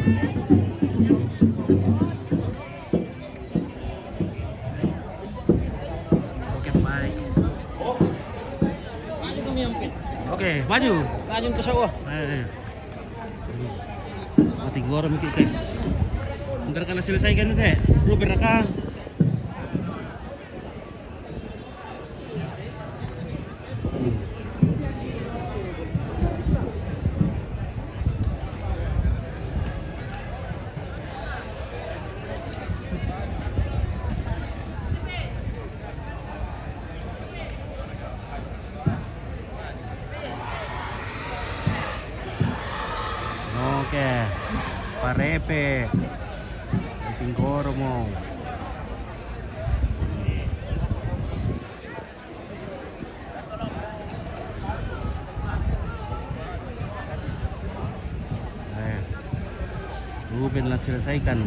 Oke, baik. Oke, maju. Maju ke sawah. Mati gua mikir guys. Ntar kalau selesaikan itu lu berakang. Oke, Parepe, Tinggoro mau. Ruben lah selesaikan.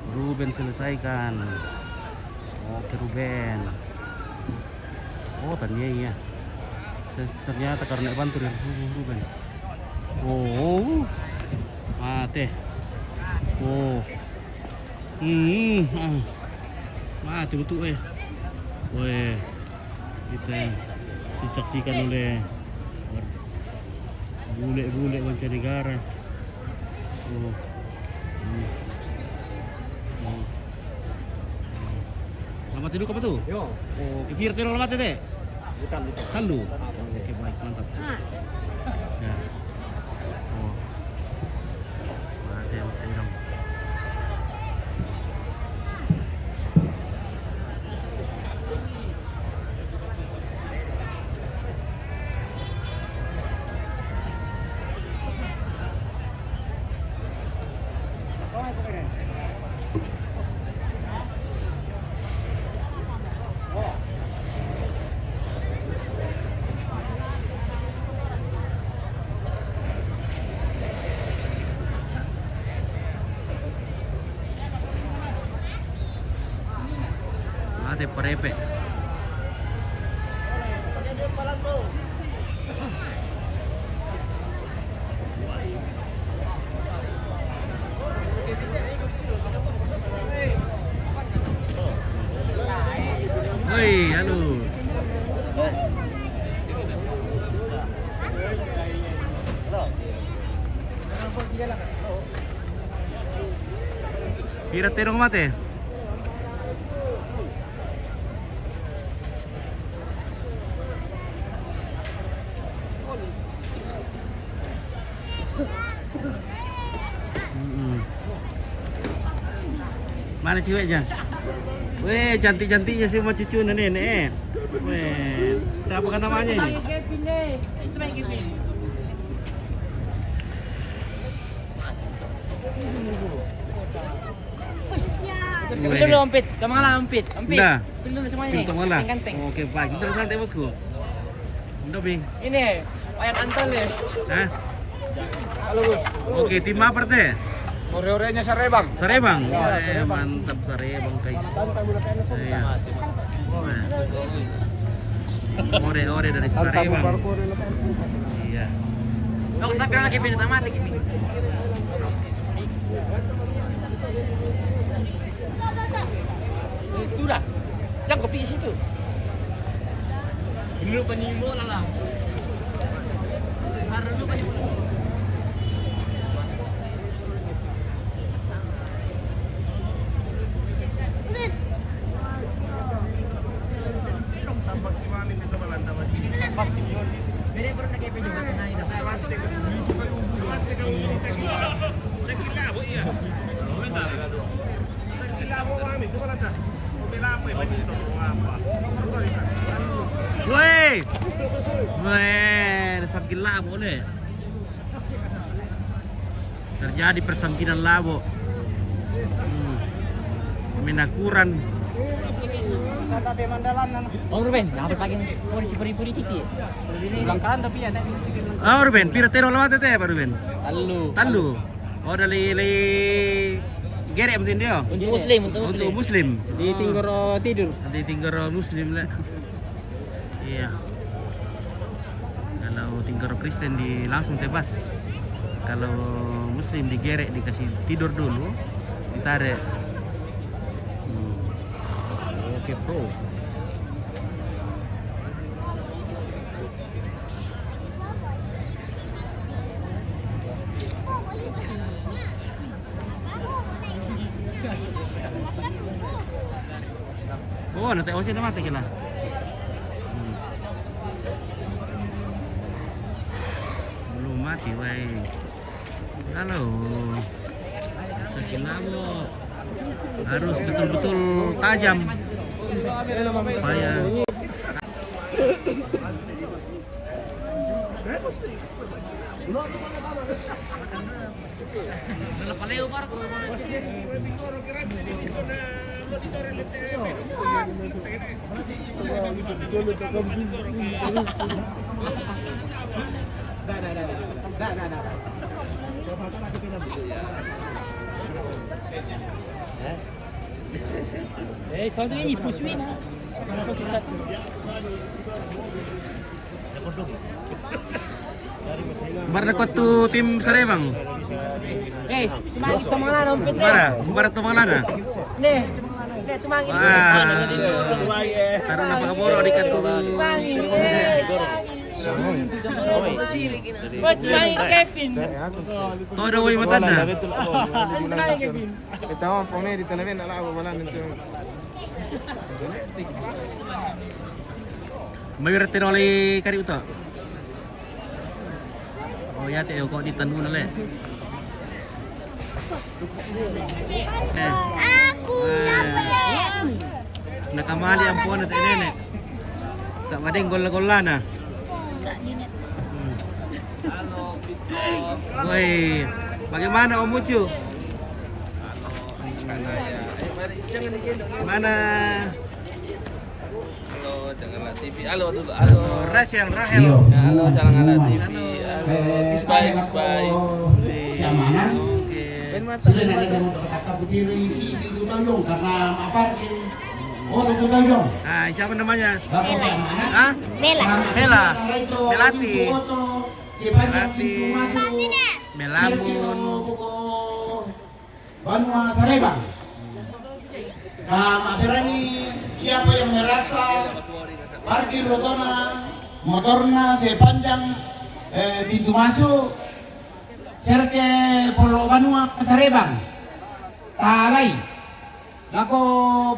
Ruben selesaikan. Oke Ruben. Oh ternyata ya. Ternyata karena bantu Ruben. Oh, mati. Oh, mati betul Weh, kita disaksikan oleh bule-bule mancanegara. Oh. Selamat hidup apa tuh? Yo. Oh, kira terus selamat teh. Bukan. Halu. Oke, baik, mantap. Ya. Oh. Mati dong. Mati Parepe. Woi, halo. Kira terong mate. Mana ceweknya? Weh, cantik-cantiknya sih sama cucu nenek. Weh, siapa kan namanya ini? Itu baik Kevin. Pilih dulu Ampit, kamu ngalah Ampit. Dah. Pilih dulu semuanya nih. Pilih lah. Yang ganteng. Oke, baik. Kita santai bosku. Udah, Bing. Ini Wayan Antal ya. Hah? Halo, Bos. Oke, tim apa teh? Ore-orenya Sarebang. Sarebang. Mantap Sarebang, guys. Iya. Ore-ore dari Sarebang. Iya. Nggak usah bilang lagi pindah mati Kevin. Itu dah. Jangan kopi di situ. Dulu penyimu lah. Harus dulu penyimu. Beda perut lagi apa juga kena ini. Woi. Weh, sakit labo nih. Terjadi persangkitan labo. Menakuran. Om Ruben, apa pagi polisi puri-puri titi? Ini Langkaan tapi ya. Ah, Ruben, pira tero lawat teh, Pak Ruben? Lalu. Tandu. Oh, dari gerek mungkin dia. Untuk Muslim, untuk Muslim. Untuk Muslim. Di Tinggoro tidur. Di Tinggoro Muslim lah. Iya. kalau Kristen di langsung tebas. Kalau Muslim digerek, dikasih tidur dulu, ditarik. Oke, bro. Oh, nanti osin na mati kila. Belum mati, wai. Halo. Sakilabot. Harus betul-betul tajam. Supaya soalnya ini fusui mah. Barakot tu tim Sarebang. Tumangin tumangan ang pite. Bara tumangan na. Ne, tumangin. Taruh na pagaboro di kanto. Tumangin. Tumangin Kevin. Todo way matan na. Tumangin Kevin. Ito ang pone dito na rin, ala wala nito. Mayroon tinoli kari uto. Oh yate kok ditanu na le. Aku dapat. Nakamali ang puwan at inene. Sa mading gol-golan na. Woi, bagaimana Om Mucu? Mana? Halo, janganlah TV. Halo dulu. Halo. Rahel. Halo, janganlah TV. Halo. Kisbay. Keamanan Oke. sudah ada yang untuk kata berdiri si itu tahu karena apa itu tahu Ah, siapa namanya? bapak keamanan Ah? Bella. Melati. Melati Melamun. Banua Sarebang. Nah, berani siapa yang merasa parkir rotona motornya sepanjang pintu masuk Serke Polo Banua Sarebang talai lako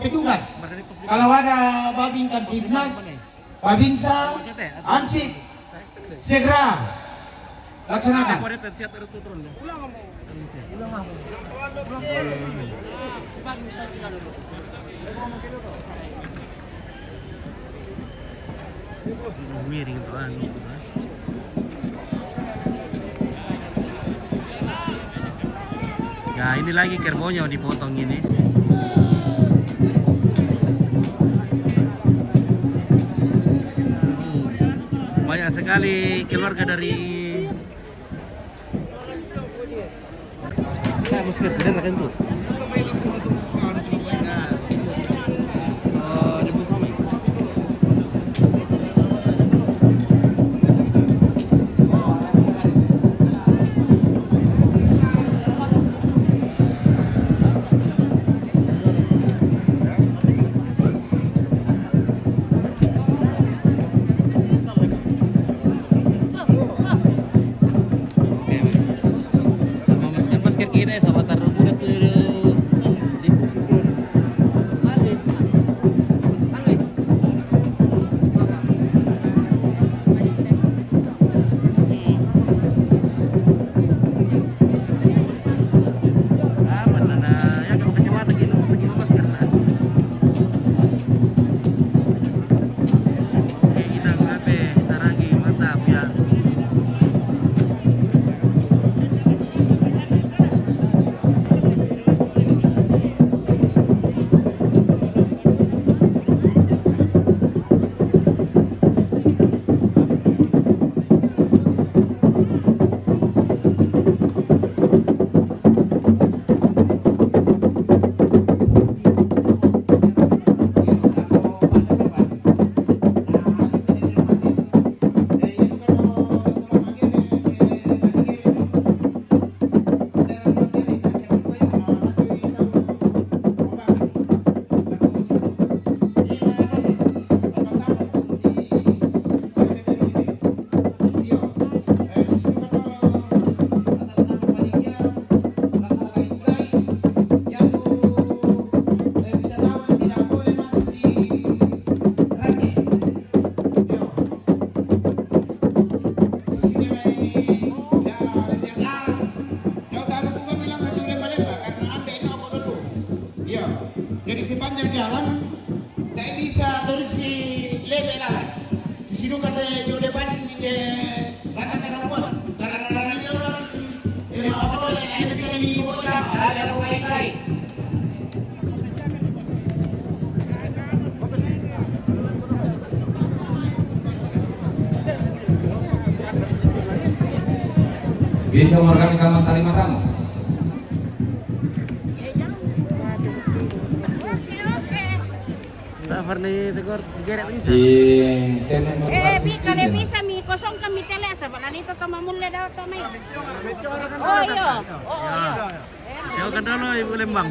petugas kalau ada babin Kantibnas babinsa ansip segera laksanakan. Miring tuh anu. Ya ini lagi kerbaunya dipotong ini. Banyak sekali keluarga dari masker bener kan tuh. Masker kita sahabat taruh tuh sino katanya yung depan lakat ka naman. Karena nila naman apa yang ada di ibu kota ada baik-baik. Bisa merekam rekaman terima tamu. Tak nih tegor geret ini. Si tenang Kalau bisa mi kosong kami tele sa baka nito kamamulle daw to may. Oh iyo. Jauh ke dulu Ibu Lembang.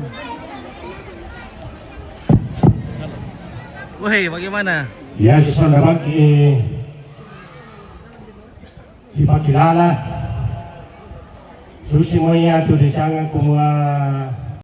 Woi, bagaimana? Ya, susunod naman si Pakilala. Susi mo iya to di siyang kumuha